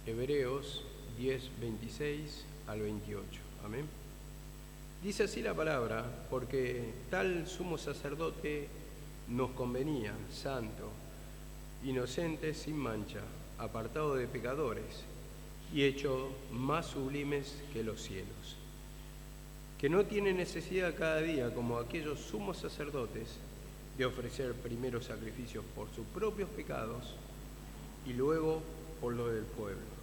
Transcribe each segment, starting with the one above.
Hebreos 10, 26 al 28. Amén. Dice así la palabra: porque tal sumo sacerdote nos convenía, santo, inocente, sin mancha, apartado de pecadores y hecho más sublimes que los cielos, que no tiene necesidad cada día, como aquellos sumos sacerdotes, de ofrecer primero sacrificios por sus propios pecados y luego por lo del pueblo.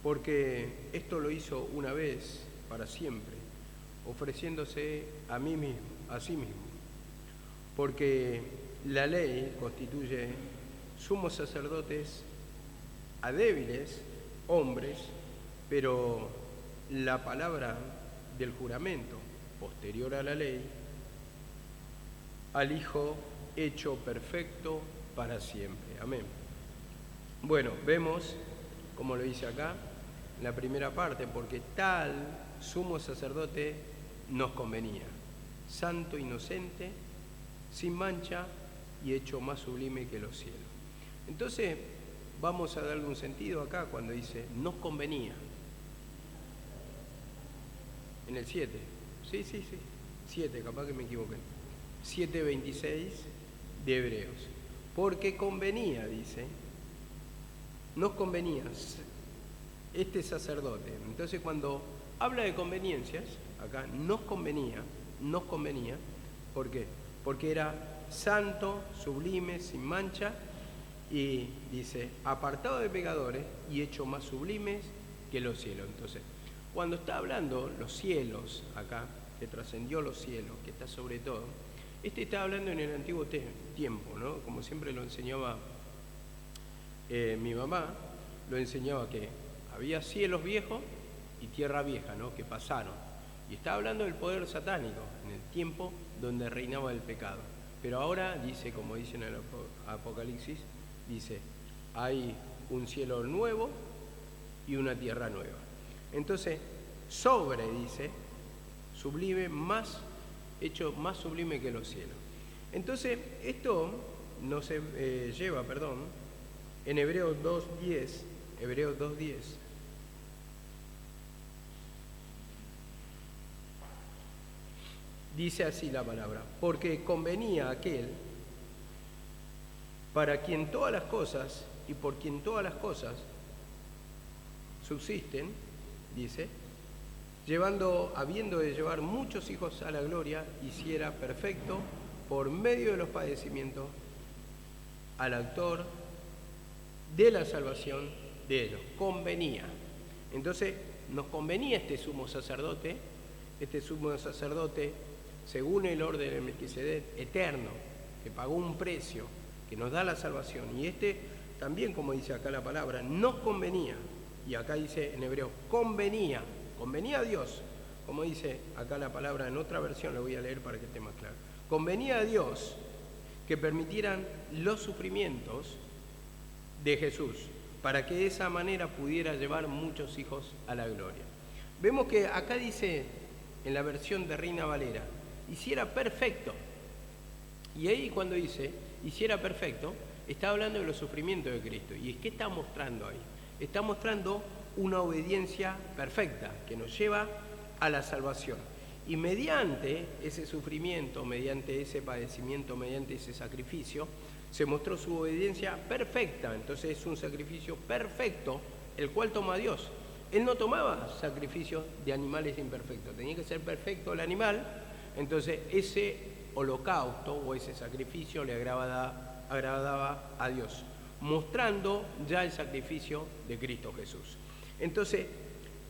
Porque esto lo hizo una vez para siempre, ofreciéndose a sí mismo. Porque la ley constituye sumos sacerdotes a débiles hombres, pero la palabra del juramento posterior a la ley, al Hijo hecho perfecto para siempre. Amén. Bueno, vemos, como lo dice acá, en la primera parte: porque tal sumo sacerdote nos convenía, santo, inocente, sin mancha y hecho más sublime que los cielos. Entonces, vamos a darle un sentido acá cuando dice nos convenía. En el 7, sí, 7, capaz que me equivoqué. 7:26 de Hebreos. Porque convenía, dice, nos convenía este sacerdote. Entonces, cuando habla de conveniencias, acá nos convenía, ¿por qué? Porque era santo, sublime, sin mancha, y dice, apartado de pecadores y hecho más sublimes que los cielos. Entonces, cuando está hablando los cielos acá, que trascendió los cielos, que está sobre todo, está hablando en el antiguo tiempo, ¿no? Como siempre lo enseñaba mi mamá, lo enseñaba que había cielos viejos y tierra vieja, ¿no? Que pasaron. Y está hablando del poder satánico en el tiempo donde reinaba el pecado. Pero ahora dice, como dice en el Apocalipsis, dice, hay un cielo nuevo y una tierra nueva. Entonces, dice, sublime, hecho más sublime que los cielos. Entonces, esto nos lleva, en Hebreos 2:10, dice así la palabra: porque convenía aquel para quien todas las cosas y por quien todas las cosas subsisten, dice, habiendo de llevar muchos hijos a la gloria, hiciera perfecto por medio de los padecimientos al autor de la salvación de ellos. Convenía. Entonces, nos convenía este sumo sacerdote según el orden de Melquisedec, eterno, que pagó un precio, que nos da la salvación. Y también, como dice acá la palabra, nos convenía. Y acá dice en hebreo, convenía a Dios, como dice acá la palabra en otra versión, la voy a leer para que esté más claro. Convenía a Dios que permitieran los sufrimientos de Jesús, para que de esa manera pudiera llevar muchos hijos a la gloria. Vemos que acá dice, en la versión de Reina Valera, hiciera perfecto. Y ahí cuando dice, hiciera perfecto, está hablando de los sufrimientos de Cristo. ¿Y qué está mostrando ahí? Está mostrando una obediencia perfecta que nos lleva a la salvación. Y mediante ese sufrimiento, mediante ese padecimiento, mediante ese sacrificio, se mostró su obediencia perfecta. Entonces es un sacrificio perfecto, el cual toma Dios. Él no tomaba sacrificios de animales imperfectos, tenía que ser perfecto el animal. Entonces ese holocausto o ese sacrificio le agradaba a Dios, mostrando ya el sacrificio de Cristo Jesús. Entonces,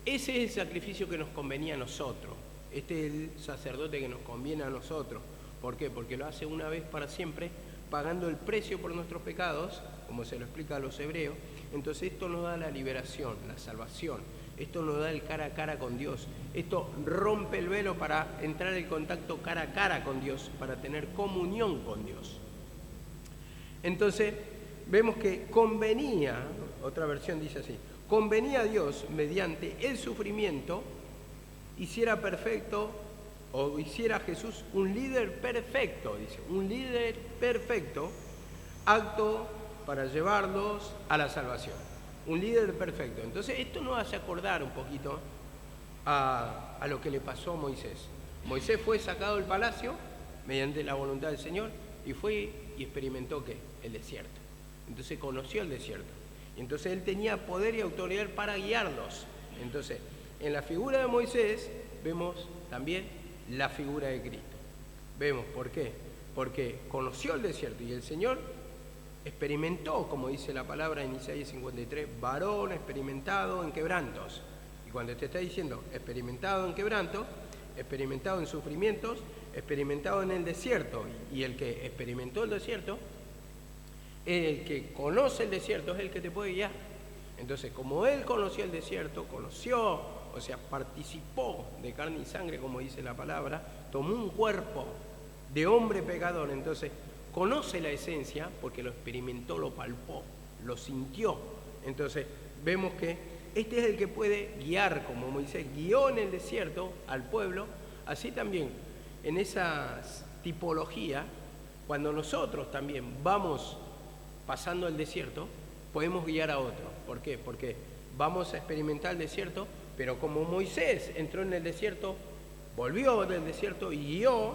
ese es el sacrificio que nos convenía a nosotros. Este es el sacerdote que nos conviene a nosotros. ¿Por qué? Porque lo hace una vez para siempre, pagando el precio por nuestros pecados, como se lo explica a los hebreos. Entonces esto nos da la liberación, la salvación. Esto nos da el cara a cara con Dios. Esto rompe el velo para entrar en contacto cara a cara con Dios, para tener comunión con Dios. Entonces, vemos que convenía, otra versión dice así, convenía a Dios mediante el sufrimiento, hiciera perfecto, o hiciera a Jesús un líder perfecto, dice, un líder perfecto, apto para llevarlos a la salvación. un líder perfecto. Entonces esto nos hace acordar un poquito a lo que le pasó a Moisés. Moisés fue sacado del palacio mediante la voluntad del Señor y fue y experimentó ¿qué? El desierto. Entonces conoció el desierto. Y entonces él tenía poder y autoridad para guiarlos. Entonces, en la figura de Moisés vemos también la figura de Cristo. Vemos por qué. Porque conoció el desierto y el Señor experimentó, como dice la palabra en Isaías 53, varón experimentado en quebrantos. Y cuando te está diciendo experimentado en quebrantos, experimentado en sufrimientos, experimentado en el desierto, y el que experimentó el desierto, el que conoce el desierto es el que te puede guiar. Entonces, como él conoció el desierto, o sea, participó de carne y sangre, como dice la palabra, tomó un cuerpo de hombre pecador, entonces conoce la esencia porque lo experimentó, lo palpó, lo sintió. Entonces, vemos que este es el que puede guiar, como Moisés guió en el desierto al pueblo, así también en esa tipología, cuando nosotros también vamos pasando el desierto, podemos guiar a otros. ¿Por qué? Porque vamos a experimentar el desierto, pero como Moisés entró en el desierto, volvió del desierto y guió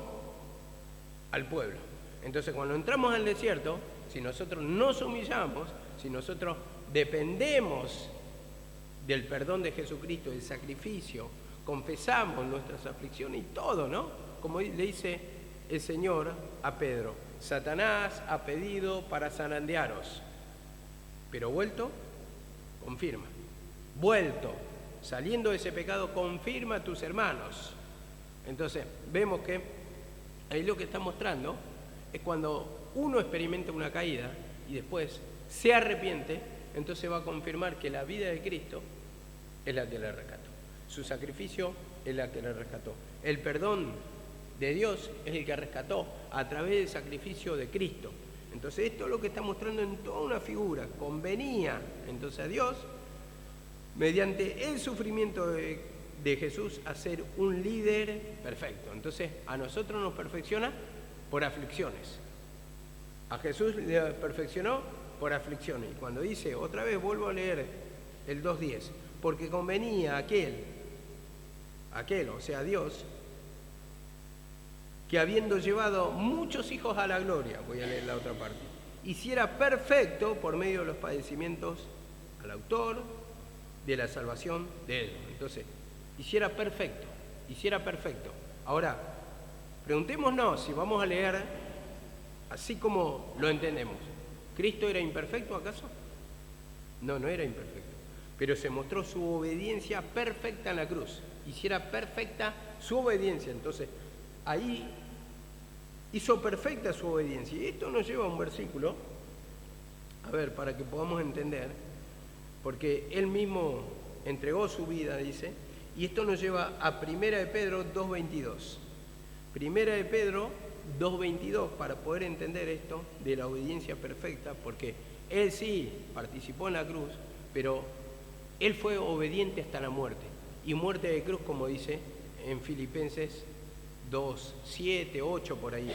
al pueblo. Entonces, cuando entramos al desierto, si nosotros nos humillamos, si nosotros dependemos del perdón de Jesucristo, del sacrificio, confesamos nuestras aflicciones y todo, ¿no? Como le dice el Señor a Pedro, Satanás ha pedido para zarandearos, pero vuelto, confirma. Vuelto, saliendo de ese pecado, confirma a tus hermanos. Entonces, vemos que ahí lo que está mostrando es cuando uno experimenta una caída y después se arrepiente, entonces va a confirmar que la vida de Cristo es la que le rescató. Su sacrificio es la que le rescató. El perdón de Dios es el que rescató a través del sacrificio de Cristo. Entonces esto es lo que está mostrando en toda una figura. Convenía entonces a Dios, mediante el sufrimiento de Jesús, a ser un líder perfecto. Entonces a nosotros nos perfecciona por aflicciones. A Jesús le perfeccionó por aflicciones. Y cuando dice, otra vez vuelvo a leer el 2.10, porque convenía a aquel, o sea Dios, que habiendo llevado muchos hijos a la gloria, voy a leer la otra parte, hiciera perfecto por medio de los padecimientos al autor de la salvación de él. Entonces, hiciera perfecto. Ahora, preguntémonos si vamos a leer así como lo entendemos. ¿Cristo era imperfecto acaso? No, no era imperfecto, pero se mostró su obediencia perfecta en la cruz. Hiciera perfecta su obediencia. Entonces, ahí hizo perfecta su obediencia. Y esto nos lleva a un versículo, a ver, para que podamos entender, porque él mismo entregó su vida, dice, y esto nos lleva a 1 de Pedro 2.22. 1 de Pedro 2.22, para poder entender esto de la obediencia perfecta, porque él sí participó en la cruz, pero él fue obediente hasta la muerte, y muerte de cruz, como dice en Filipenses 2, 7, 8, por ahí.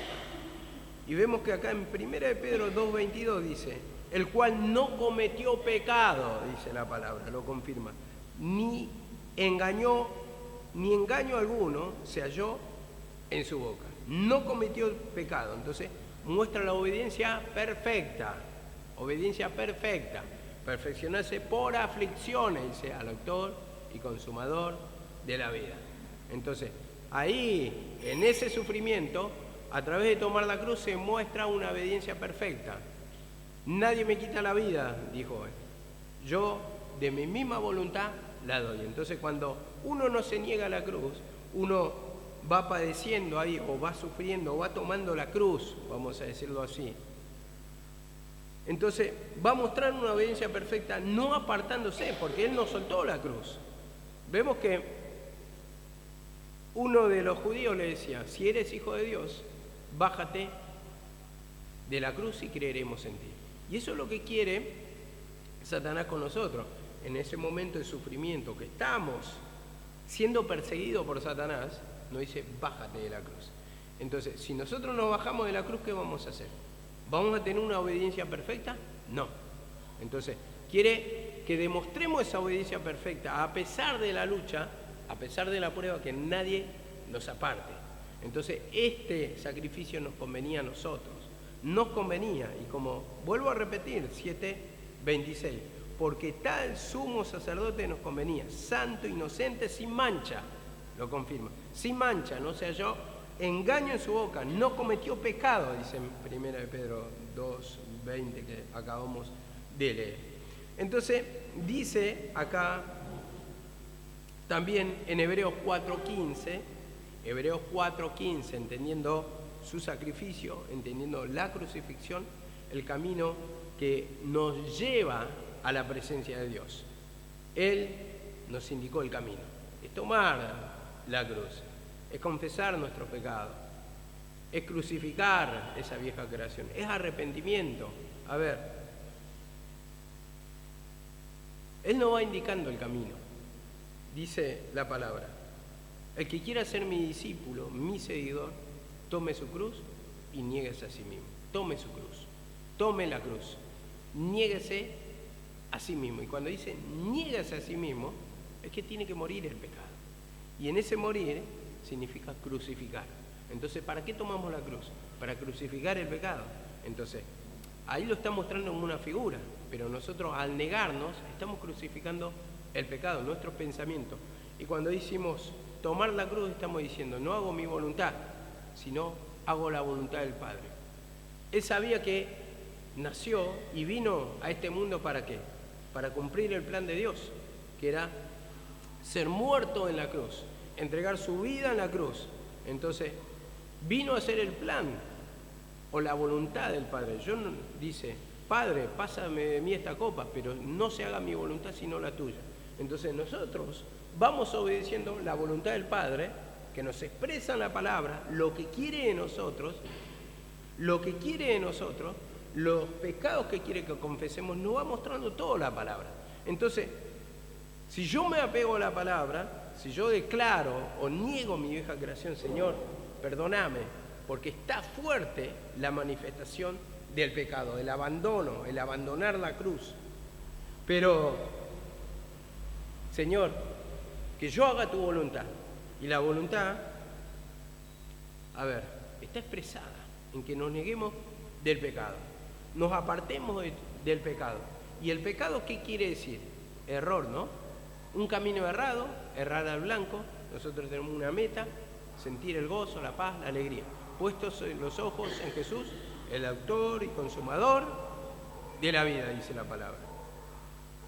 Y vemos que acá en 1 de Pedro 2.22 dice, el cual no cometió pecado, dice la palabra, lo confirma, ni engaño alguno se halló en su boca. No cometió pecado. Entonces muestra la obediencia perfecta. Perfeccionarse por aflicciones, dice al autor y consumador de la vida. Entonces, ahí, en ese sufrimiento, a través de tomar la cruz, se muestra una obediencia perfecta. Nadie me quita la vida, dijo él. Yo, de mi misma voluntad, la doy. Entonces, cuando uno no se niega a la cruz, uno va padeciendo ahí, o va sufriendo, o va tomando la cruz, vamos a decirlo así. Entonces, va a mostrar una obediencia perfecta, no apartándose, porque él no soltó la cruz. Vemos que uno de los judíos le decía, si eres hijo de Dios, bájate de la cruz y creeremos en ti. Y eso es lo que quiere Satanás con nosotros. En ese momento de sufrimiento que estamos siendo perseguidos por Satanás, nos dice, bájate de la cruz. Entonces, si nosotros nos bajamos de la cruz, ¿qué vamos a hacer? ¿Vamos a tener una obediencia perfecta? No. Entonces, quiere que demostremos esa obediencia perfecta, a pesar de la lucha, a pesar de la prueba, que nadie nos aparte. Entonces, este sacrificio nos convenía a nosotros, nos convenía, y como vuelvo a repetir, 7:26, porque tal sumo sacerdote nos convenía, santo, inocente, sin mancha, lo confirma, sin mancha, no se halló engaño en su boca, no cometió pecado, dice en 1 de Pedro 2:20 que acabamos de leer. Entonces, dice acá también en Hebreos 4:15, entendiendo su sacrificio, entendiendo la crucifixión, el camino que nos lleva a la presencia de Dios. Él nos indicó el camino, es tomar la cruz, es confesar nuestro pecado, es crucificar esa vieja creación, es arrepentimiento. A ver, Él nos va indicando el camino, dice la palabra. El que quiera ser mi discípulo, mi seguidor, tome su cruz y niéguese a sí mismo. Tome su cruz, tome la cruz, niéguese a sí mismo. Y cuando dice niéguese a sí mismo, es que tiene que morir el pecado. Y en ese morir significa crucificar. Entonces, ¿para qué tomamos la cruz? Para crucificar el pecado. Entonces, ahí lo está mostrando en una figura, pero nosotros al negarnos estamos crucificando el pecado, nuestros pensamientos. Y cuando decimos tomar la cruz, estamos diciendo, no hago mi voluntad, sino hago la voluntad del Padre. Él sabía que nació y vino a este mundo ¿para qué? Para cumplir el plan de Dios, que era ser muerto en la cruz, entregar su vida en la cruz. Entonces, vino a hacer el plan o la voluntad del Padre. Dice, Padre, pásame de mí esta copa, pero no se haga mi voluntad sino la tuya. Entonces nosotros vamos obedeciendo la voluntad del Padre, que nos expresa en la palabra lo que quiere de nosotros, los pecados que quiere que confesemos, nos va mostrando toda la palabra. Entonces, si yo me apego a la palabra, si yo declaro o niego mi vieja creación, Señor, perdóname, porque está fuerte la manifestación del pecado, el abandono, el abandonar la cruz. Pero, Señor, que yo haga tu voluntad. Y la voluntad, está expresada en que nos neguemos del pecado, nos apartemos del pecado. ¿Y el pecado qué quiere decir? Error, ¿no? Un camino errado, errar al blanco. Nosotros tenemos una meta, sentir el gozo, la paz, la alegría. Puestos los ojos en Jesús, el autor y consumador de la vida, dice la palabra.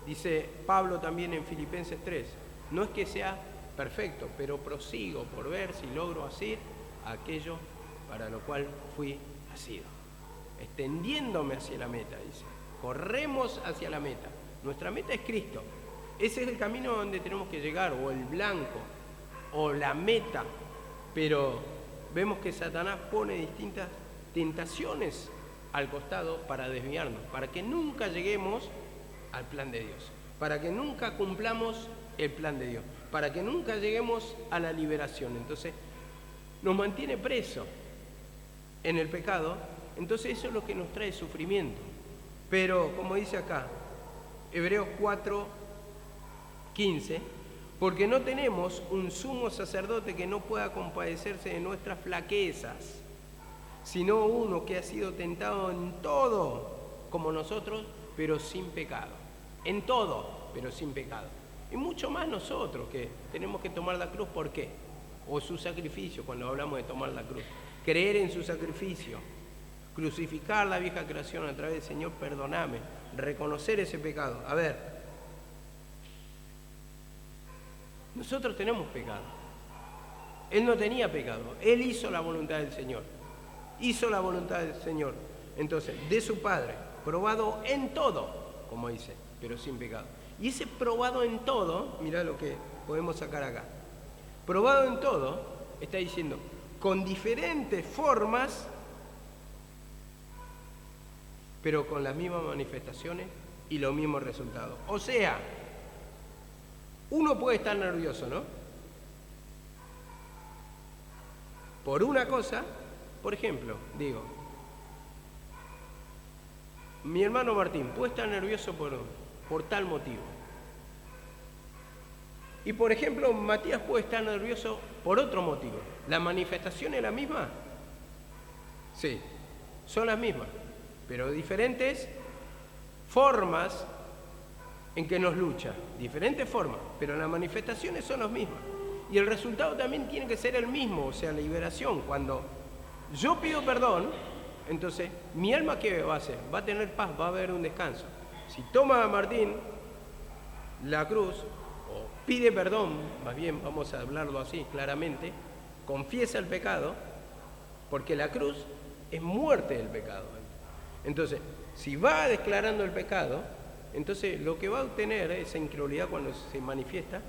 Dice Pablo también en Filipenses 3, no es que sea perfecto, pero prosigo por ver si logro hacer aquello para lo cual fui asido. Extendiéndome hacia la meta, dice. Corremos hacia la meta. Nuestra meta es Cristo. Ese es el camino donde tenemos que llegar, o el blanco, o la meta. Pero vemos que Satanás pone distintas tentaciones al costado para desviarnos, para que nunca lleguemos al plan de Dios, para que nunca cumplamos el plan de Dios, para que nunca lleguemos a la liberación. Entonces, nos mantiene presos en el pecado. Entonces eso es lo que nos trae sufrimiento. Pero, como dice acá, Hebreos 4:15, porque no tenemos un sumo sacerdote que no pueda compadecerse de nuestras flaquezas, sino uno que ha sido tentado en todo, como nosotros, pero sin pecado. En todo, pero sin pecado. Y mucho más nosotros, que tenemos que tomar la cruz, ¿por qué? O su sacrificio, cuando hablamos de tomar la cruz. Creer en su sacrificio, crucificar la vieja creación a través del Señor, perdoname, reconocer ese pecado. A ver, nosotros tenemos pecado. Él no tenía pecado, Él hizo la voluntad del Señor. Hizo la voluntad del Señor. Entonces, de su Padre, probado en todo, como dice, pero sin pecado. Y ese probado en todo, mirá lo que podemos sacar acá. Probado en todo, está diciendo, con diferentes formas, pero con las mismas manifestaciones y los mismos resultados. O sea, uno puede estar nervioso, ¿no? Por una cosa, por ejemplo, digo, mi hermano Martín puede estar nervioso por tal motivo. Y por ejemplo, Matías puede estar nervioso por otro motivo. ¿La manifestación es la misma? Sí, son las mismas, pero diferentes formas en que nos lucha, diferentes formas, pero las manifestaciones son las mismas. Y el resultado también tiene que ser el mismo, o sea, liberación. Cuando yo pido perdón, entonces mi alma, ¿qué va a hacer? Va a tener paz, va a haber un descanso. Si toma a Martín la cruz, o pide perdón, más bien vamos a hablarlo así claramente, confiesa el pecado, porque la cruz es muerte del pecado. Entonces, si va declarando el pecado, entonces lo que va a obtener esa incredulidad cuando se manifiesta,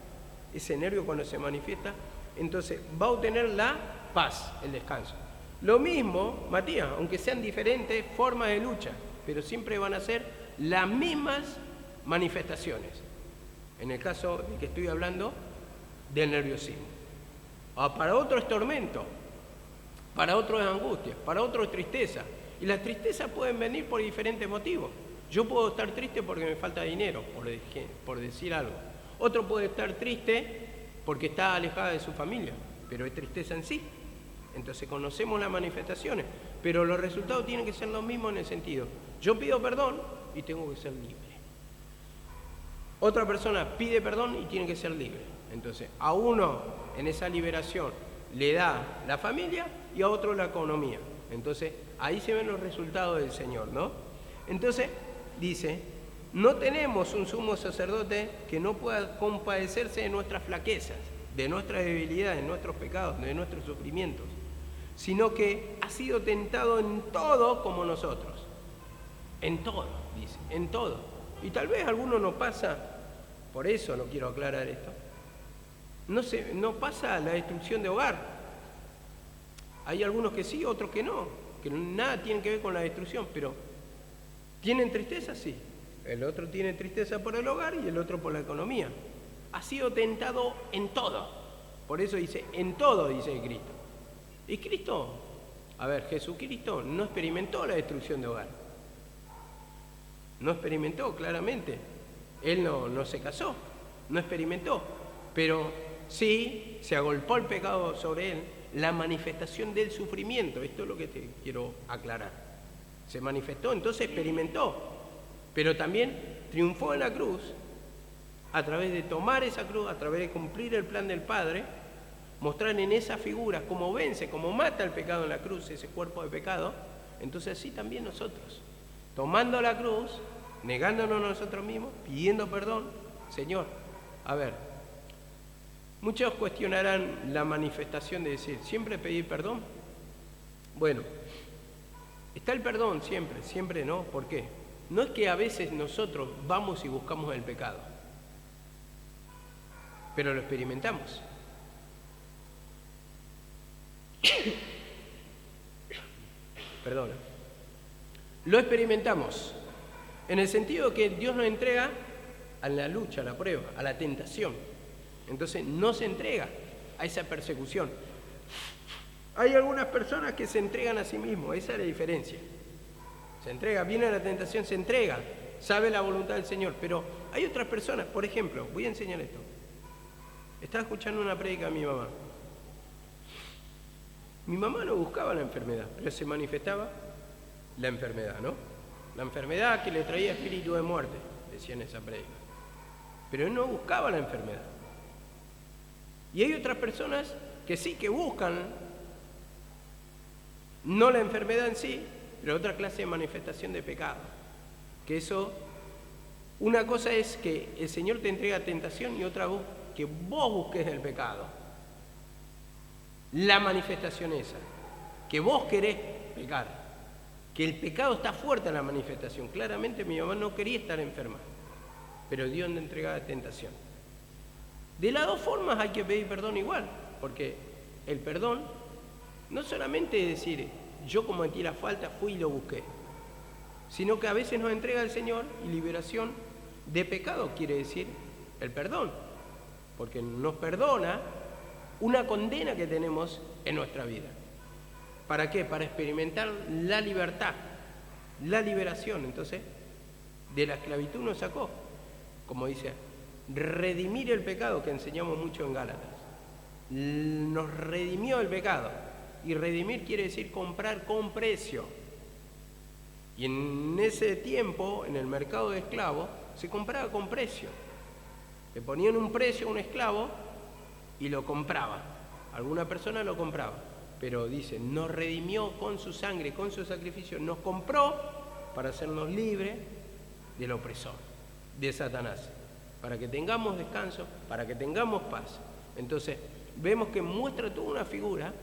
ese nervio cuando se manifiesta, entonces va a obtener la paz, el descanso. Lo mismo, Matías, aunque sean diferentes formas de lucha, pero siempre van a ser las mismas manifestaciones. En el caso de que estoy hablando del nerviosismo. Para otro es tormento, para otro es angustia, para otro es tristeza. Y las tristezas pueden venir por diferentes motivos. Yo puedo estar triste porque me falta dinero, por decir algo. Otro puede estar triste porque está alejada de su familia, pero es tristeza en sí. Entonces conocemos las manifestaciones, pero los resultados tienen que ser los mismos en el sentido. Yo pido perdón y tengo que ser libre. Otra persona pide perdón y tiene que ser libre. Entonces, a uno en esa liberación le da la familia y a otro la economía. Entonces, ahí se ven los resultados del Señor, ¿no? Entonces, dice, no tenemos un sumo sacerdote que no pueda compadecerse de nuestras flaquezas, de nuestras debilidades, de nuestros pecados, de nuestros sufrimientos, sino que ha sido tentado en todo como nosotros. En todo, dice, en todo. Y tal vez alguno no pasa, por eso no quiero aclarar esto, no pasa la destrucción de hogar. Hay algunos que sí, otros que no, que nada tienen que ver con la destrucción, pero ¿tienen tristeza? Sí. El otro tiene tristeza por el hogar y el otro por la economía. Ha sido tentado en todo. Por eso dice, en todo, dice Cristo. Y Cristo, Jesucristo no experimentó la destrucción de hogar. No experimentó, claramente. Él no se casó, no experimentó. Pero sí se agolpó el pecado sobre él, la manifestación del sufrimiento. Esto es lo que te quiero aclarar. Se manifestó, entonces experimentó. Pero también triunfó en la cruz a través de tomar esa cruz, a través de cumplir el plan del Padre, mostrar en esa figura cómo vence, cómo mata el pecado en la cruz, ese cuerpo de pecado. Entonces así también nosotros, tomando la cruz, negándonos a nosotros mismos, pidiendo perdón. Señor, muchos cuestionarán la manifestación de decir, ¿siempre pedir perdón? Bueno, está el perdón siempre, siempre no. ¿Por qué? No es que a veces nosotros vamos y buscamos el pecado, pero lo experimentamos. Perdona. Lo experimentamos en el sentido que Dios nos entrega a la lucha, a la prueba, a la tentación. Entonces no se entrega a esa persecución. Hay algunas personas que se entregan a sí mismos, esa es la diferencia. Se entrega, viene a la tentación, se entrega, sabe la voluntad del Señor. Pero hay otras personas, por ejemplo, voy a enseñar esto. Estaba escuchando una prédica de mi mamá. Mi mamá no buscaba la enfermedad, pero se manifestaba la enfermedad, ¿no? La enfermedad que le traía espíritu de muerte, decía en esa prédica. Pero él no buscaba la enfermedad. Y hay otras personas que sí, que buscan, no la enfermedad en sí, pero otra clase de manifestación de pecado. Que eso, una cosa es que el Señor te entrega tentación y otra que vos busques el pecado. La manifestación esa, que vos querés pecar, que el pecado está fuerte en la manifestación. Claramente mi mamá no quería estar enferma, pero Dios le entregaba tentación. De las dos formas hay que pedir perdón igual, porque el perdón no solamente es decir, yo cometí la falta, fui y lo busqué, sino que a veces nos entrega el Señor y liberación de pecado quiere decir el perdón, porque nos perdona una condena que tenemos en nuestra vida. ¿Para qué? Para experimentar la libertad, la liberación. Entonces, de la esclavitud nos sacó. como dice, redimir el pecado, que enseñamos mucho en Gálatas. Nos redimió el pecado. Y redimir quiere decir comprar con precio. Y en ese tiempo, en el mercado de esclavos, se compraba con precio. Le ponían un precio a un esclavo y lo compraba. Alguna persona lo compraba. Pero dice, nos redimió con su sangre, con su sacrificio. Nos compró para hacernos libres del opresor, de Satanás. Para que tengamos descanso, para que tengamos paz. Entonces, vemos que muestra toda una figura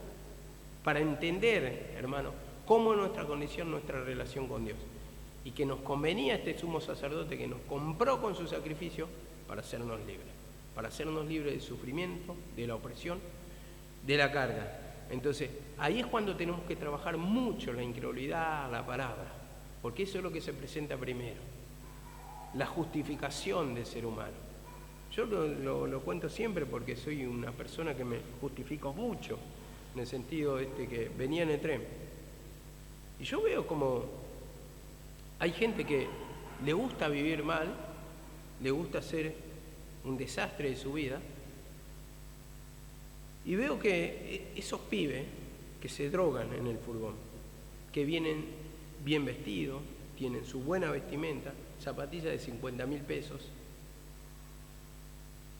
para entender, hermano, cómo es nuestra condición, nuestra relación con Dios. Y que nos convenía este sumo sacerdote que nos compró con su sacrificio para hacernos libres. Para hacernos libres del sufrimiento, de la opresión, de la carga. Entonces, ahí es cuando tenemos que trabajar mucho la incredulidad, la palabra. Porque eso es lo que se presenta primero. La justificación del ser humano. Yo lo cuento siempre porque soy una persona que me justifico mucho, en el sentido que venía en el tren. Y yo veo como hay gente que le gusta vivir mal, le gusta hacer un desastre de su vida, y veo que esos pibes que se drogan en el furgón, que vienen bien vestidos, tienen su buena vestimenta, zapatillas de 50.000 pesos,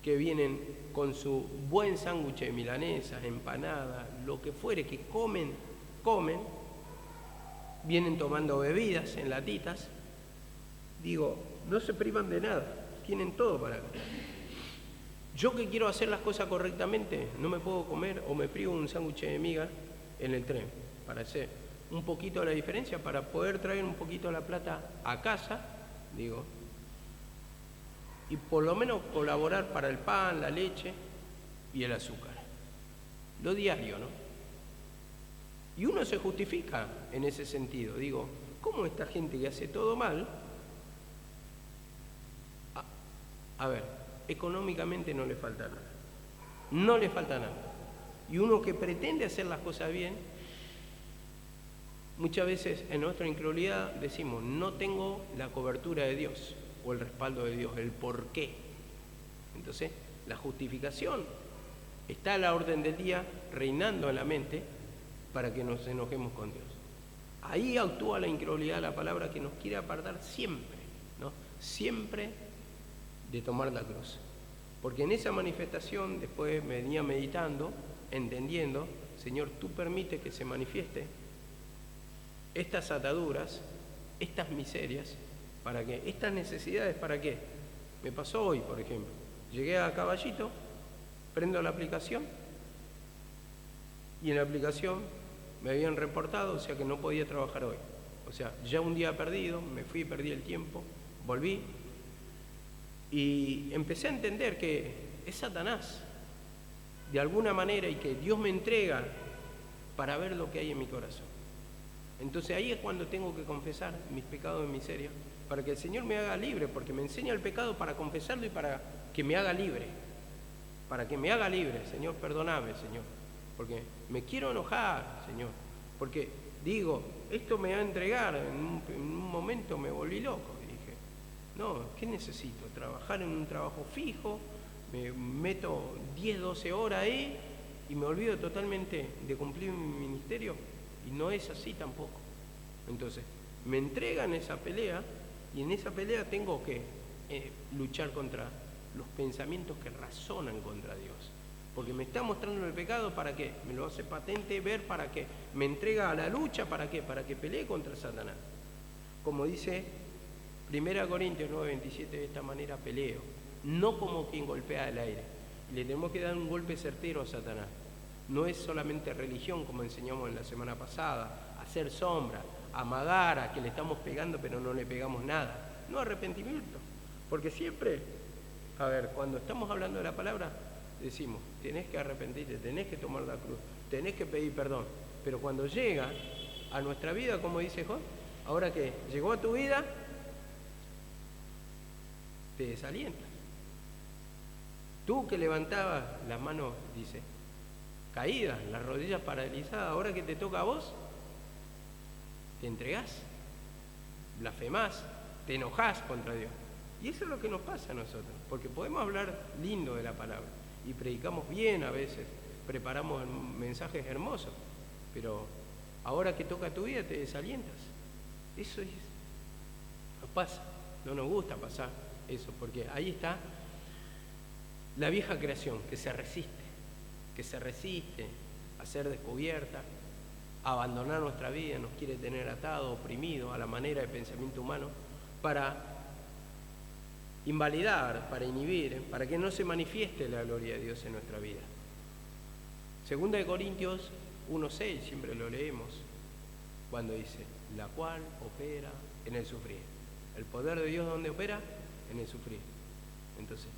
que vienen con su buen sándwich de milanesas, empanadas, lo que fuere, que comen, vienen tomando bebidas en latitas, digo, no se privan de nada, tienen todo para acá. Yo que quiero hacer las cosas correctamente, no me puedo comer o me privo un sándwich de miga en el tren, para hacer un poquito la diferencia, para poder traer un poquito la plata a casa, digo, y por lo menos colaborar para el pan, la leche y el azúcar. Lo diario, ¿no? Y uno se justifica en ese sentido. Digo, ¿cómo esta gente que hace todo mal? A ver, económicamente no le falta nada. No le falta nada. Y uno que pretende hacer las cosas bien, muchas veces en nuestra incredulidad decimos, no tengo la cobertura de Dios o el respaldo de Dios, el por qué. Entonces, la justificación está a la orden del día, reinando en la mente, para que nos enojemos con Dios. Ahí actúa la incredulidad, la palabra que nos quiere apartar siempre, ¿no? Siempre de tomar la cruz. Porque en esa manifestación, después me venía meditando, entendiendo, Señor, tú permites que se manifieste estas ataduras, estas miserias, ¿para qué? Estas necesidades, ¿para qué? Me pasó hoy, por ejemplo. Llegué a Caballito, prendo la aplicación y en la aplicación me habían reportado, o sea que no podía trabajar hoy. O sea, ya un día perdido, me fui, perdí el tiempo, volví y empecé a entender que es Satanás, de alguna manera, y que Dios me entrega para ver lo que hay en mi corazón. Entonces ahí es cuando tengo que confesar mis pecados y miseria, para que el Señor me haga libre, porque me enseña el pecado para confesarlo y para que me haga libre. Para que me haga libre, Señor, perdóname, Señor, porque me quiero enojar, Señor, porque digo, esto me va a entregar, en un momento me volví loco y dije, no, ¿qué necesito? Trabajar en un trabajo fijo, me meto 10, 12 horas ahí y me olvido totalmente de cumplir mi ministerio, y no es así tampoco. Entonces, me entregan esa pelea y en esa pelea tengo que luchar contra los pensamientos que razonan contra Dios. Porque me está mostrando el pecado, ¿para qué? Me lo hace patente ver, ¿para qué? Me entrega a la lucha, ¿para qué? Para que pelee contra Satanás. Como dice 1 Corintios 9:27, de esta manera peleo, no como quien golpea el aire. Y le tenemos que dar un golpe certero a Satanás. No es solamente religión, como enseñamos en la semana pasada, hacer sombra, amagar a que le estamos pegando pero no le pegamos nada. No, arrepentimiento. Porque siempre, a ver, cuando estamos hablando de la palabra, decimos, tenés que arrepentirte, tenés que tomar la cruz, tenés que pedir perdón. Pero cuando llega a nuestra vida, como dice Job, ahora que llegó a tu vida, te desalientas. Tú que levantabas las manos, dice, caídas, las rodillas paralizadas, ahora que te toca a vos, te entregás, blasfemás, te enojás contra Dios. Y eso es lo que nos pasa a nosotros, porque podemos hablar lindo de la palabra y predicamos bien a veces, preparamos mensajes hermosos, pero ahora que toca tu vida te desalientas. Eso es, nos pasa, no nos gusta pasar eso, porque ahí está la vieja creación que se resiste a ser descubierta, a abandonar nuestra vida, nos quiere tener atado, oprimido a la manera de pensamiento humano, para invalidar, para inhibir, para que no se manifieste la gloria de Dios en nuestra vida. Segunda de Corintios 1:6, siempre lo leemos, cuando dice, la cual opera en el sufrir. El poder de Dios, ¿dónde opera? En el sufrir. Entonces,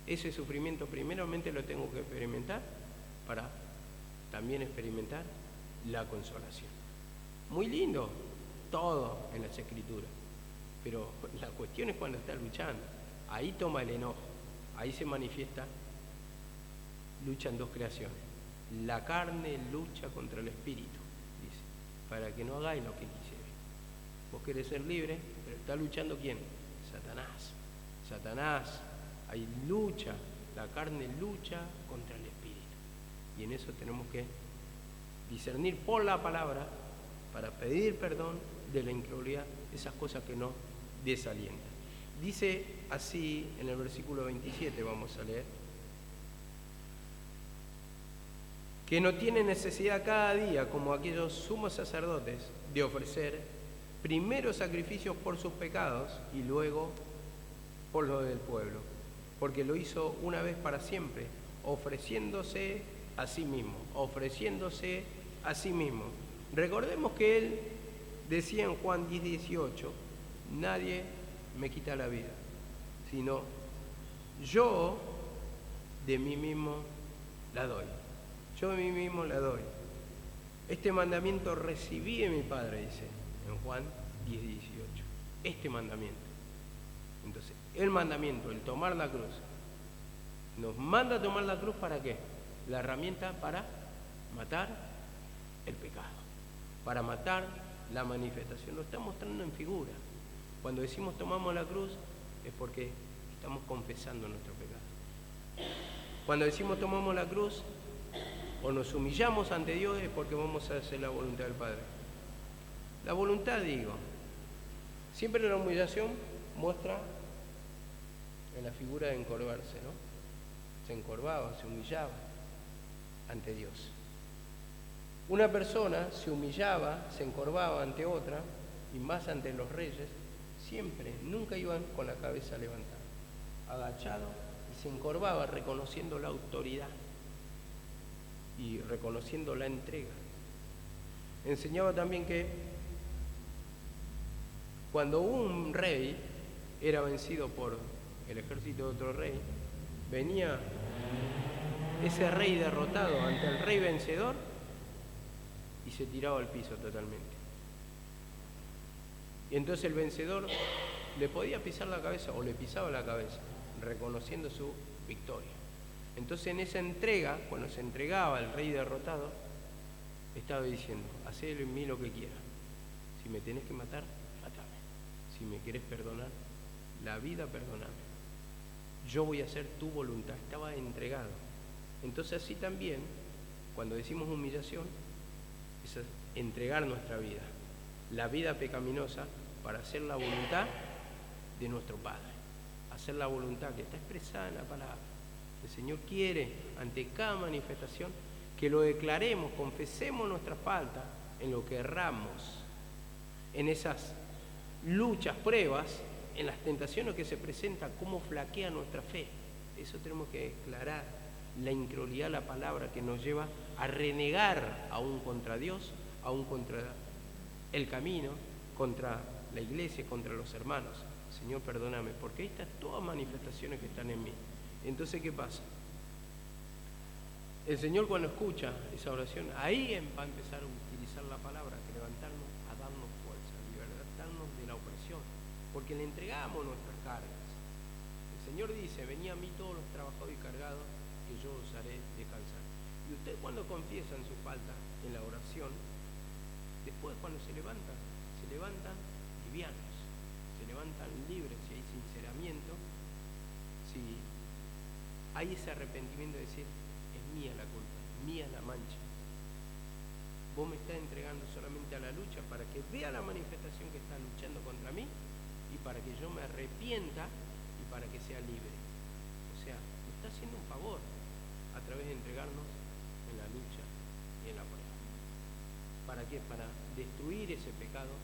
ese sufrimiento primeramente lo tengo que experimentar para también experimentar la consolación. Muy lindo todo en las Escrituras, pero la cuestión es cuando está luchando. Ahí toma el enojo, ahí se manifiesta, luchan dos creaciones. La carne lucha contra el espíritu, dice, para que no hagáis lo que quisierais. Vos querés ser libre, pero está luchando ¿quién? Satanás, ahí lucha, la carne lucha contra el espíritu. Y en eso tenemos que discernir por la palabra para pedir perdón de la incredulidad, esas cosas que nos desalientan. Dice así en el versículo 27, vamos a leer, que no tiene necesidad cada día, como aquellos sumos sacerdotes, de ofrecer primero sacrificios por sus pecados y luego por los del pueblo, porque lo hizo una vez para siempre, ofreciéndose a sí mismo. Recordemos que él decía en Juan 10:18, nadie me quita la vida, sino yo de mí mismo la doy. Este mandamiento recibí de mi Padre, dice en Juan 10:18. Este mandamiento. Entonces, el mandamiento, el tomar la cruz, nos manda a tomar la cruz ¿para qué? La herramienta para matar el pecado, para matar la manifestación. Lo está mostrando en figura. Cuando decimos tomamos la cruz es porque estamos confesando nuestro pecado. Cuando decimos tomamos la cruz o nos humillamos ante Dios es porque vamos a hacer la voluntad del Padre. La voluntad, digo, siempre la humillación muestra en la figura de encorvarse, ¿no? Se encorvaba, se humillaba ante Dios. Una persona se humillaba, se encorvaba ante otra, y más ante los reyes, siempre, nunca iban con la cabeza levantada, agachado, y se encorvaba reconociendo la autoridad y reconociendo la entrega. Enseñaba también que cuando un rey era vencido por el ejército de otro rey, venía ese rey derrotado ante el rey vencedor y se tiraba al piso totalmente. Y entonces el vencedor le podía pisar la cabeza o le pisaba la cabeza, reconociendo su victoria. Entonces en esa entrega, cuando se entregaba al rey derrotado, estaba diciendo, haced en mí lo que quieras. Si me tenés que matar, matame. Si me querés perdonar, la vida perdoname. Yo voy a hacer tu voluntad. Estaba entregado. Entonces así también, cuando decimos humillación, es entregar nuestra vida, la vida pecaminosa, para hacer la voluntad de nuestro Padre, hacer la voluntad que está expresada en la palabra. El Señor quiere, ante cada manifestación, que lo declaremos, confesemos nuestra falta en lo que erramos, en esas luchas, pruebas, en las tentaciones que se presentan, cómo flaquea nuestra fe. Eso tenemos que declarar, la incredulidad, la palabra que nos lleva a renegar aún contra Dios, aún contra el camino, contra la iglesia, contra los hermanos. Señor, perdóname, porque ahí están todas manifestaciones que están en mí. Entonces, ¿qué pasa? El Señor, cuando escucha esa oración, ahí va a empezar a utilizar la palabra, que levantarnos a darnos fuerza, libertarnos de la opresión, porque le entregamos nuestras cargas. El Señor dice, venid a mí todos los trabajados y cargados, que yo os haré descansar. Y usted, cuando confiesan su falta en la oración, después cuando se levantan livianos, se levantan libres, si hay sinceramiento, hay ese arrepentimiento de decir, es mía la culpa, mía la mancha. Vos me estás entregando solamente a la lucha para que vea la manifestación que está luchando contra mí y para que yo me arrepienta y para que sea libre. O sea, me está haciendo un favor a través de entregarnos en la lucha y en la prueba. ¿Para qué? Para destruir ese pecado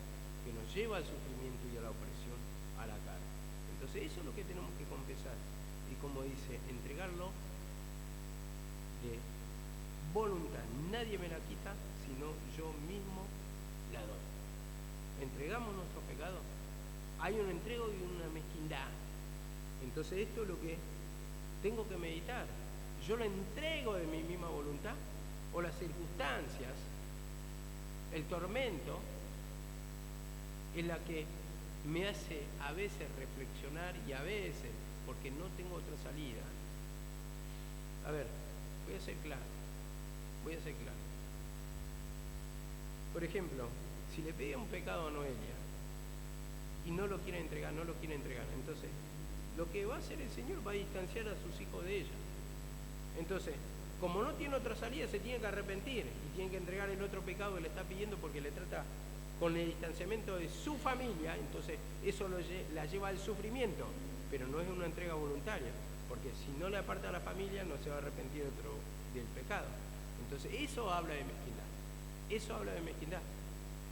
que nos lleva al sufrimiento y a la opresión a la cara. Entonces eso es lo que tenemos que confesar. Y como dice, entregarlo de voluntad. Nadie me la quita, sino yo mismo la doy. Entregamos nuestros pecados. Hay un entrego y una mezquindad. Entonces esto es lo que tengo que meditar. ¿Yo lo entrego de mi misma voluntad? ¿O las circunstancias, el tormento, es la que me hace a veces reflexionar y a veces, porque no tengo otra salida? A ver, voy a ser claro. Por ejemplo, si le pedía un pecado a Noelia y no lo quiere entregar, entonces lo que va a hacer el Señor va a distanciar a sus hijos de ella. Entonces, como no tiene otra salida, se tiene que arrepentir y tiene que entregar el otro pecado que le está pidiendo porque le trata con el distanciamiento de su familia. Entonces eso la lleva al sufrimiento, pero no es una entrega voluntaria, porque si no le aparta a la familia no se va a arrepentir del pecado. Entonces eso habla de mezquindad.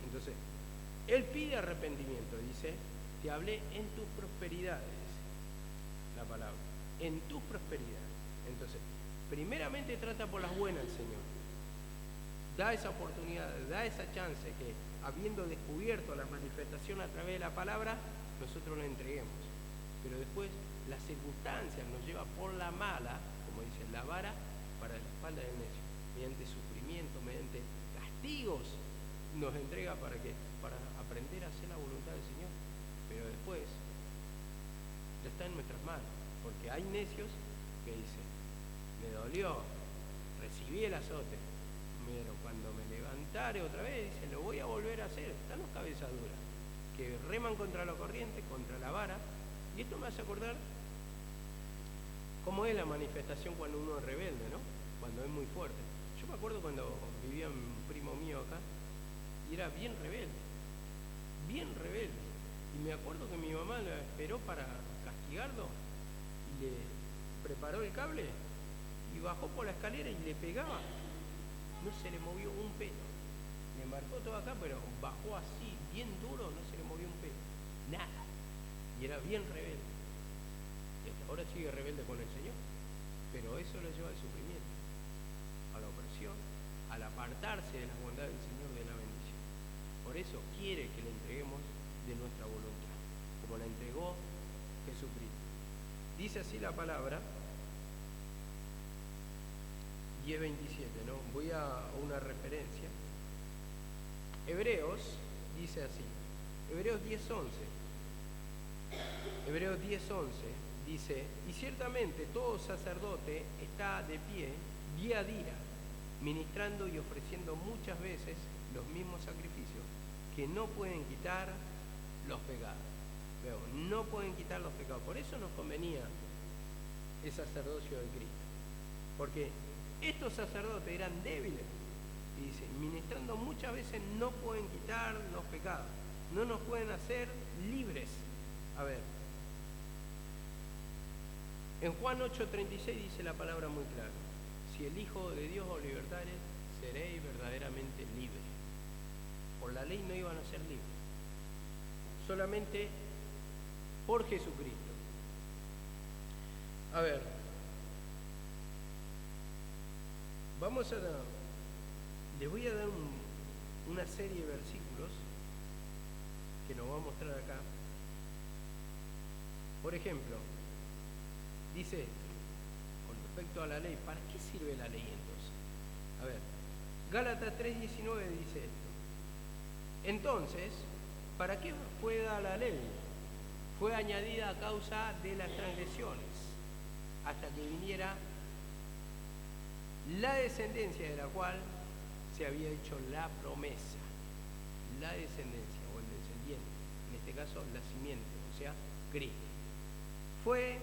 Entonces él pide arrepentimiento, dice, te hablé en tus prosperidades, la palabra, en tus prosperidades. Entonces primeramente trata por las buenas el Señor, da esa oportunidad, da esa chance que, habiendo descubierto la manifestación a través de la palabra, nosotros la entreguemos. Pero después las circunstancias nos lleva por la mala, como dice, la vara para la espalda del necio, mediante sufrimiento, mediante castigos, nos entrega para aprender a hacer la voluntad del Señor. Pero después ya está en nuestras manos, porque hay necios que dicen, me dolió, recibí el azote, pero cuando me levantare otra vez, dicen, lo voy a volver a hacer. Están los cabezaduras, que reman contra la corriente, contra la vara. Y esto me hace acordar cómo es la manifestación cuando uno es rebelde, ¿no? Cuando es muy fuerte. Yo me acuerdo cuando vivía un primo mío acá, y era bien rebelde. Y me acuerdo que mi mamá lo esperó para castigarlo, y le preparó el cable, y bajó por la escalera y le pegaba. No se le movió un pelo. Me marcó todo acá, pero bajó así, bien duro, no se le movió un pelo. Nada. Y era bien rebelde. Y hasta ahora sigue rebelde con el Señor. Pero eso lo lleva al sufrimiento, a la opresión, al apartarse de la bondad del Señor, de la bendición. Por eso quiere que le entreguemos de nuestra voluntad, como la entregó Jesucristo. Dice así la palabra, 10:27, ¿no? Voy a una referencia. Hebreos dice así, Hebreos 10:11 dice, y ciertamente todo sacerdote está de pie día a día, ministrando y ofreciendo muchas veces los mismos sacrificios que no pueden quitar los pecados. Pero no pueden quitar los pecados. Por eso nos convenía el sacerdocio de Cristo, porque estos sacerdotes eran débiles, y dice, ministrando muchas veces no pueden quitar los pecados, no nos pueden hacer libres. A ver, en Juan 8:36 dice la palabra muy clara, si el Hijo de Dios os libertare, seréis verdaderamente libres. Por la ley no iban a ser libres, solamente por Jesucristo. A ver, les voy a dar una serie de versículos que nos va a mostrar acá. Por ejemplo, dice, con respecto a la ley, ¿para qué sirve la ley entonces? A ver, Gálatas 3:19 dice esto. Entonces, ¿para qué fue dada la ley? Fue añadida a causa de las transgresiones, hasta que viniera la descendencia de la cual se había hecho la promesa. La descendencia o el descendiente, en este caso la simiente, o sea, Cristo. Fue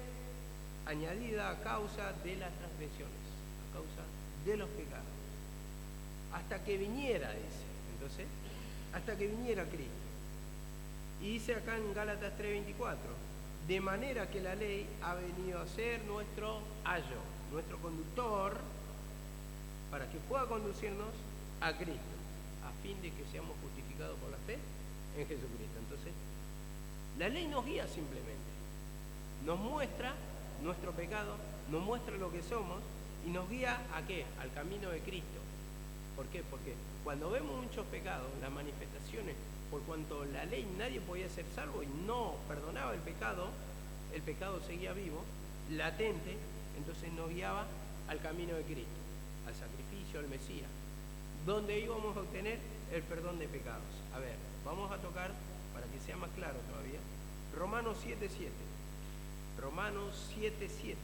añadida a causa de las transgresiones, a causa de los pecados. Hasta que viniera, dice. Entonces, hasta que viniera Cristo. Y dice acá en Gálatas 3:24, de manera que la ley ha venido a ser nuestro ayo, nuestro conductor, para que pueda conducirnos a Cristo, a fin de que seamos justificados por la fe en Jesucristo. Entonces, la ley nos guía simplemente, nos muestra nuestro pecado, nos muestra lo que somos y nos guía ¿a qué? Al camino de Cristo. ¿Por qué? Porque cuando vemos muchos pecados, las manifestaciones, por cuanto la ley nadie podía ser salvo y no perdonaba el pecado seguía vivo, latente, entonces nos guiaba al camino de Cristo, al sacrificio, al Mesías, donde íbamos a obtener el perdón de pecados. A ver, vamos a tocar, para que sea más claro todavía, Romanos 7:7. Romanos 7:7.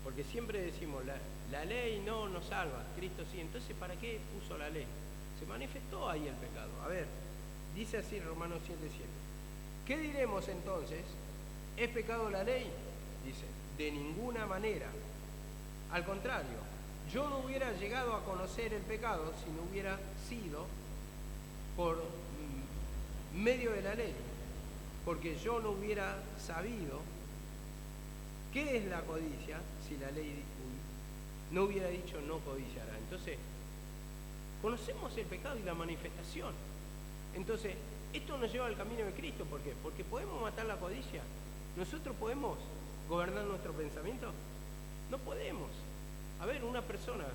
Porque siempre decimos, la ley no nos salva, Cristo sí. Entonces, ¿para qué puso la ley? Se manifestó ahí el pecado. A ver, dice así Romanos 7:7. ¿Qué diremos entonces? ¿Es pecado la ley? Dice, de ninguna manera. Al contrario, yo no hubiera llegado a conocer el pecado si no hubiera sido por medio de la ley, porque yo no hubiera sabido qué es la codicia si la ley no hubiera dicho no codiciará. Entonces, conocemos el pecado y la manifestación. Entonces, esto nos lleva al camino de Cristo. ¿Por qué? Porque podemos matar la codicia. ¿Nosotros podemos gobernar nuestro pensamiento? No podemos. A ver, una persona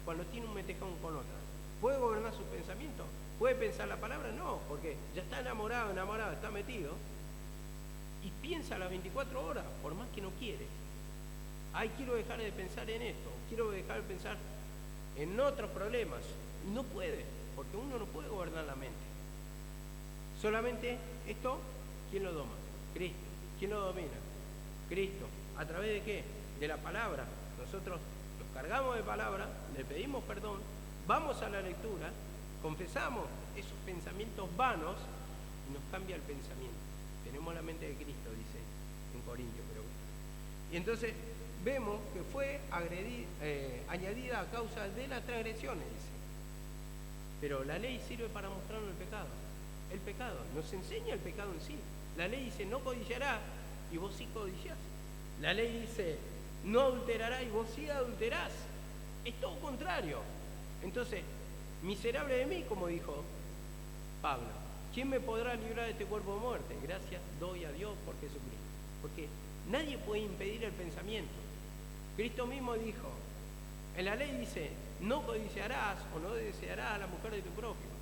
cuando tiene un metejón con otra, ¿puede gobernar sus pensamientos? ¿Puede pensar la palabra? No, porque ya está enamorado, está metido y piensa a las 24 horas, por más que no quiere. Ay, quiero dejar de pensar en esto, quiero dejar de pensar en otros problemas. Y no puede, porque uno no puede gobernar la mente. Solamente esto, ¿quién lo doma? Cristo. ¿Quién lo domina? Cristo. ¿A través de qué? De la palabra. Nosotros nos cargamos de palabra, le pedimos perdón, vamos a la lectura, confesamos esos pensamientos vanos y nos cambia el pensamiento. Tenemos la mente de Cristo, dice en Corintios, creo que. Y entonces vemos que fue añadida a causa de las transgresiones, dice. Pero la ley sirve para mostrarnos el pecado. El pecado, nos enseña el pecado en sí. La ley dice, no codiciarás, y vos sí codiciás. La ley dice, no adulterarás, y vos sí adulterás. Es todo contrario. Entonces, miserable de mí, como dijo Pablo, ¿quién me podrá librar de este cuerpo de muerte? Gracias doy a Dios por Jesucristo. Porque nadie puede impedir el pensamiento. Cristo mismo dijo, en la ley dice, no codiciarás o no desearás a la mujer de tu propio.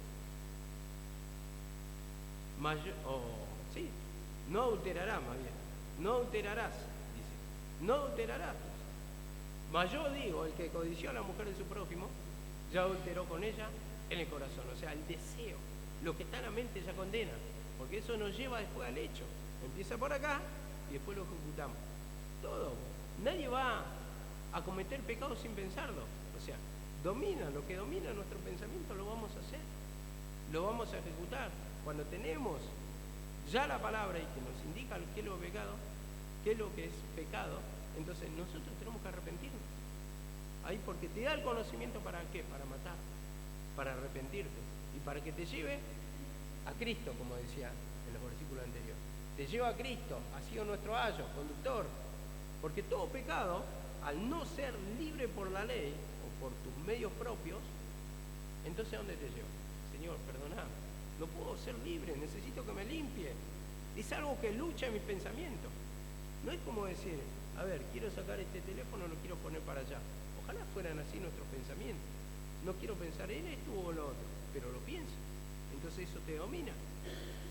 No adulterarás, más bien. No adulterarás, dice. No adulterarás. Mas yo digo, el que codició a la mujer de su prójimo, ya adulteró con ella en el corazón. O sea, el deseo, lo que está en la mente ya condena, porque eso nos lleva después al hecho. Empieza por acá y después lo ejecutamos. Todo. Nadie va a cometer pecado sin pensarlo. O sea, lo que domina nuestro pensamiento lo vamos a hacer, lo vamos a ejecutar. Cuando tenemos ya la palabra y que nos indica qué es lo pecado, qué es lo que es pecado, entonces nosotros tenemos que arrepentirnos. Ahí porque te da el conocimiento para qué, para matar, para arrepentirte y para que te lleve a Cristo, como decía en los versículos anteriores. Te lleva a Cristo, ha sido nuestro ayo, conductor, porque todo pecado, al no ser libre por la ley o por tus medios propios, entonces ¿a dónde te lleva? Señor, perdoname, no puedo ser libre, necesito que me limpie. Es algo que lucha en mis pensamientos. No es como decir, a ver, quiero sacar este teléfono, lo quiero poner para allá. Ojalá fueran así nuestros pensamientos. No quiero pensar en esto o lo otro, pero lo pienso. Entonces eso te domina.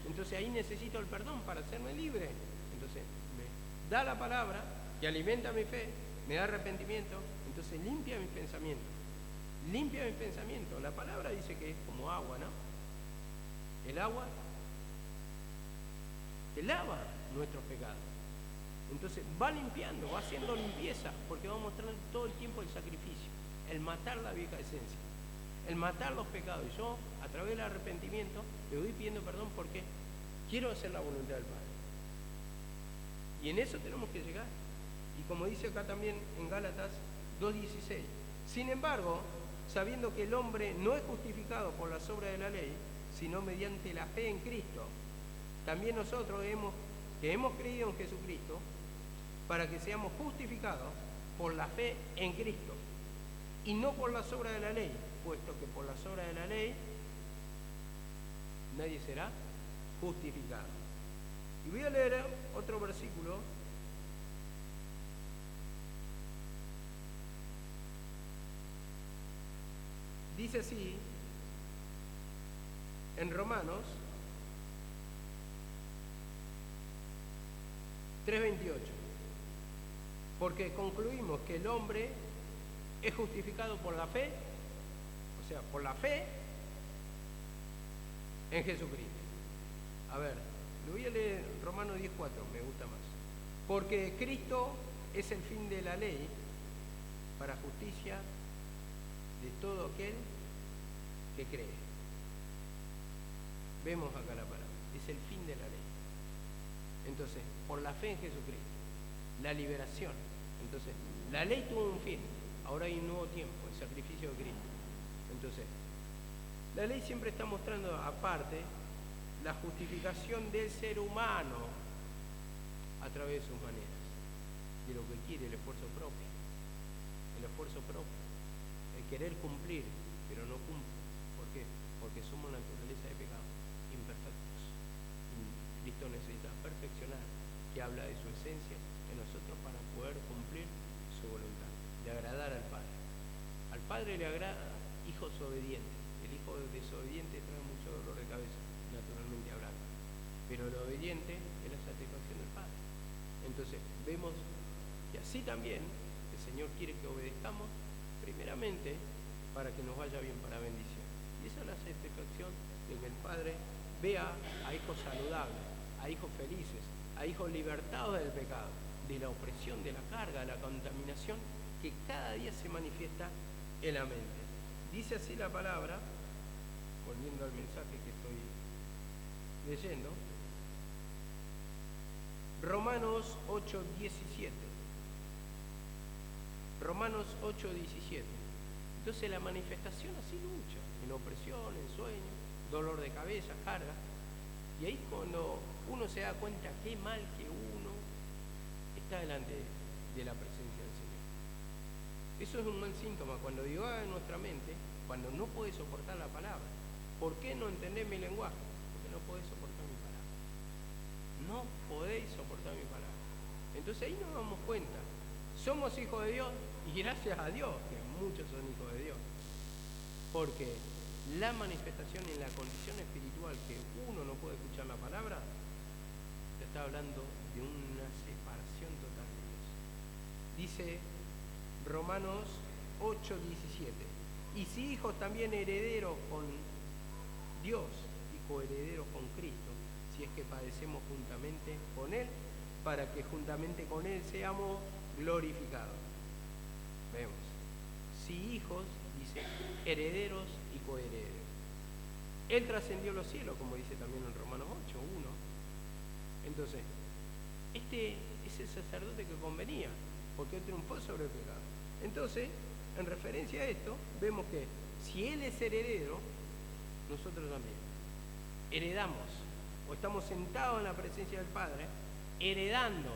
Entonces ahí necesito el perdón para hacerme libre. Entonces me da la palabra que alimenta mi fe, me da arrepentimiento, entonces limpia mis pensamientos. Limpia mis pensamientos. La palabra dice que es como agua, ¿no? El agua que lava nuestros pecados. Entonces va limpiando, va haciendo limpieza, porque va mostrando todo el tiempo el sacrificio, el matar la vieja esencia, el matar los pecados. Y yo, a través del arrepentimiento, le voy pidiendo perdón porque quiero hacer la voluntad del Padre. Y en eso tenemos que llegar. Y como dice acá también en Gálatas 2:16, sin embargo, sabiendo que el hombre no es justificado por las obras de la ley, sino mediante la fe en Cristo, también nosotros que hemos creído en Jesucristo, para que seamos justificados por la fe en Cristo, y no por las obras de la ley, puesto que por las obras de la ley nadie será justificado. Y voy a leer otro versículo. Dice así, en Romanos 3:28, porque concluimos que el hombre es justificado por la fe, o sea, por la fe en Jesucristo. A ver, lo voy a leer Romanos 10:4, me gusta más. Porque Cristo es el fin de la ley para justicia de todo aquel que cree. Vemos acá la palabra, es el fin de la ley. Entonces, por la fe en Jesucristo, la liberación. Entonces, la ley tuvo un fin, ahora hay un nuevo tiempo, el sacrificio de Cristo. Entonces, la ley siempre está mostrando aparte la justificación del ser humano a través de sus maneras, de lo que quiere, el esfuerzo propio, el querer cumplir, pero no cumple. ¿Por qué? Porque somos naturaleza de pecado, imperfectos. Y Cristo necesita perfeccionar, que habla de su esencia en nosotros para poder cumplir su voluntad, de agradar al Padre. Al Padre le agrada hijos obedientes. El hijo desobediente trae mucho dolor de cabeza, naturalmente hablando. Pero el obediente es la satisfacción del Padre. Entonces, vemos que así también el Señor quiere que obedezcamos, primeramente, para que nos vaya bien, para bendición. Y esa es la satisfacción de que el Padre vea a hijos saludables, a hijos felices, a hijos libertados del pecado, de la opresión, de la carga, de la contaminación que cada día se manifiesta en la mente. Dice así la palabra, volviendo al mensaje que estoy leyendo, Romanos 8:17. Romanos 8:17. Entonces la manifestación así lucha, en opresión, en sueño, dolor de cabeza, carga. Y ahí cuando uno se da cuenta qué mal que uno está delante de la presencia del Señor. Eso es un mal síntoma, cuando divaga en nuestra mente, cuando no puede soportar la palabra. ¿Por qué no entendés mi lenguaje? Porque no podés soportar mi palabra. No podéis soportar mi palabra. Entonces ahí nos damos cuenta. Somos hijos de Dios y gracias a Dios que muchos son hijos de Dios. Porque la manifestación en la condición espiritual que uno no puede escuchar la palabra, se está hablando de una separación total de Dios. Dice Romanos 8:17. Y si hijos también herederos con Dios y coherederos con Cristo, si es que padecemos juntamente con Él, para que juntamente con Él seamos glorificados. Vemos. Si hijos, dice, herederos y coherederos. Él trascendió los cielos, como dice también en Romanos 8:1. Entonces, este es el sacerdote que convenía, porque él triunfó sobre el pecado. Entonces, en referencia a esto, vemos que si Él es heredero, nosotros también heredamos, o estamos sentados en la presencia del Padre, heredando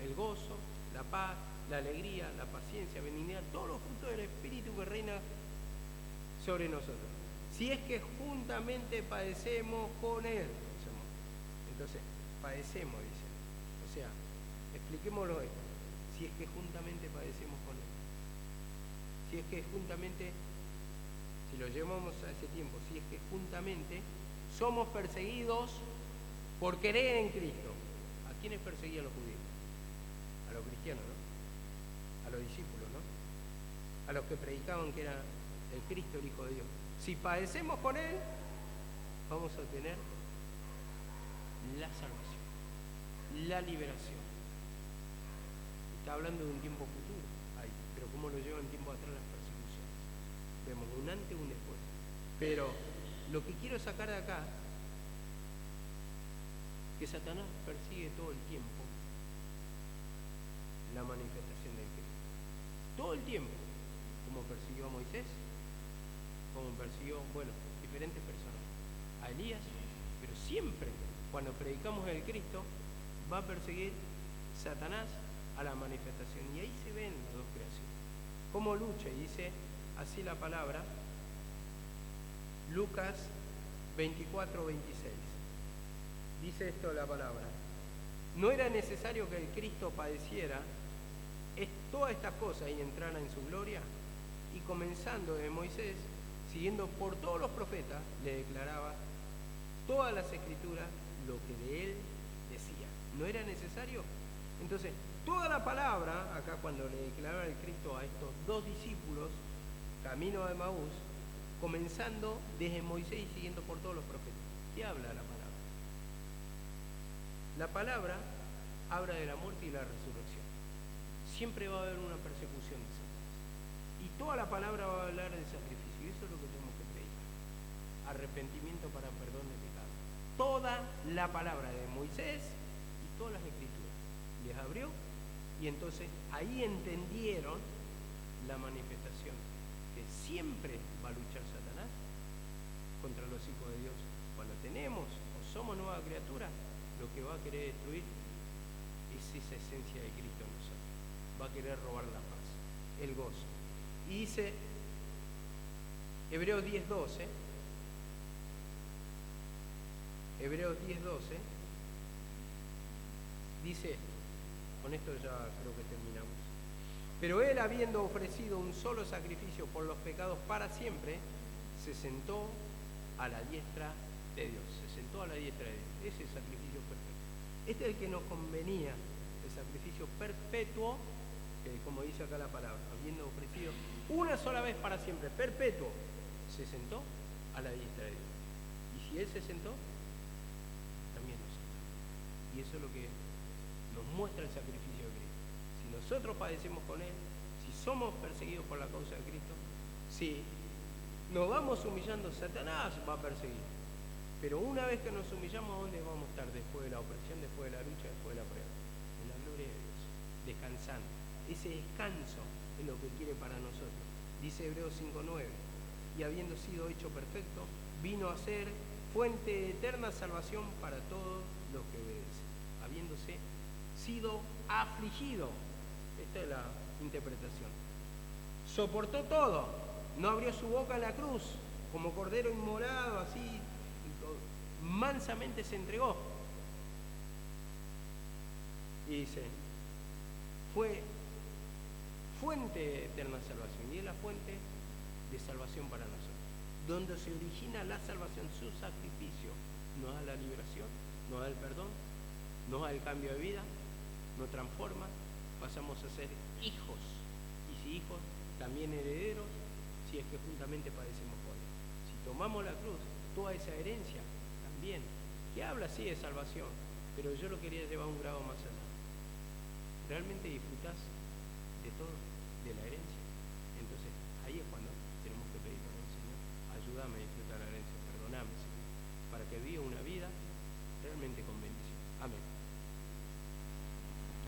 el gozo, la paz, la alegría, la paciencia, benignidad, todos los frutos del Espíritu que reina sobre nosotros. Si es que juntamente padecemos con Él. Entonces, padecemos, dice. O sea, expliquémoslo esto. Si es que juntamente padecemos con Él. Si es que juntamente, si lo llevamos a ese tiempo, si es que juntamente somos perseguidos por creer en Cristo. ¿A quiénes perseguían los judíos? A los cristianos, ¿no? A los discípulos, ¿no? A los que predicaban que era el Cristo, el Hijo de Dios. Si padecemos con Él, vamos a obtener la salvación, la liberación. Está hablando de un tiempo futuro, ahí, pero cómo lo llevan tiempo atrás las persecuciones. Vemos un antes y un después. Pero lo que quiero sacar de acá, que Satanás persigue todo el tiempo la manifestación del Cristo. Todo el tiempo, como persiguió a Moisés, como persiguió, diferentes personas, a Elías, pero siempre cuando predicamos el Cristo va a perseguir Satanás a la manifestación, y ahí se ven las dos creaciones. Cómo lucha, y dice así la palabra, Lucas 24:26. Dice esto la palabra: no era necesario que el Cristo padeciera todas estas cosas y entrara en su gloria. Y comenzando de Moisés, siguiendo por todos los profetas, le declaraba todas las escrituras lo que de él decía. ¿No era necesario? Entonces, toda la palabra, acá cuando le declaraba el Cristo a estos dos discípulos, camino a Emaús, comenzando desde Moisés y siguiendo por todos los profetas. ¿Qué habla la palabra? La palabra habla de la muerte y la resurrección. Siempre va a haber una persecución de Satanás. Y toda la palabra va a hablar del sacrificio. Y eso es lo que tenemos que predicar. Arrepentimiento para perdón de pecado. Toda la palabra de Moisés y todas las escrituras les abrió, y entonces ahí entendieron la manifestación que siempre va a luchar Satanás contra los hijos de Dios. Cuando tenemos o somos nueva criatura, lo que va a querer destruir es esa esencia de Cristo en nosotros. Va a querer robar la paz, el gozo. Y dice Hebreos 10:12, dice esto. Con esto ya creo que terminamos. Pero él, habiendo ofrecido un solo sacrificio por los pecados para siempre, se sentó a la diestra de Dios. Se sentó a la diestra de Dios. Ese es el sacrificio perfecto. Este es el que nos convenía, el sacrificio perpetuo, que como dice acá la palabra, habiendo ofrecido una sola vez para siempre, perpetuo, se sentó a la diestra de Dios. Y si él se sentó, también nosotros. Y eso es lo que nos muestra el sacrificio de Cristo. Si nosotros padecemos con él, si somos perseguidos por la causa de Cristo, si nos vamos humillando, Satanás va a perseguir. Pero una vez que nos humillamos, ¿a dónde vamos a estar después de la opresión, después de la lucha, después de la prueba? En la gloria de Dios, descansando. Ese descanso es lo que quiere para nosotros. Dice Hebreos 5:9, y habiendo sido hecho perfecto, vino a ser fuente de eterna salvación para todos los que obedecen, habiéndose sido afligido. Esta es la interpretación. Soportó todo, no abrió su boca en la cruz, como cordero inmolado, así, mansamente se entregó. Y dice, fue fuente de eterna salvación, y es la fuente de salvación para nosotros. Donde se origina la salvación, su sacrificio nos da la liberación, nos da el perdón, nos da el cambio de vida, nos transforma, pasamos a ser hijos, y si hijos, también herederos, si es que juntamente padecemos con él. Si tomamos la cruz, toda esa herencia también, que habla sí de salvación, pero yo lo quería llevar a un grado más allá. ¿Realmente disfrutás de todo?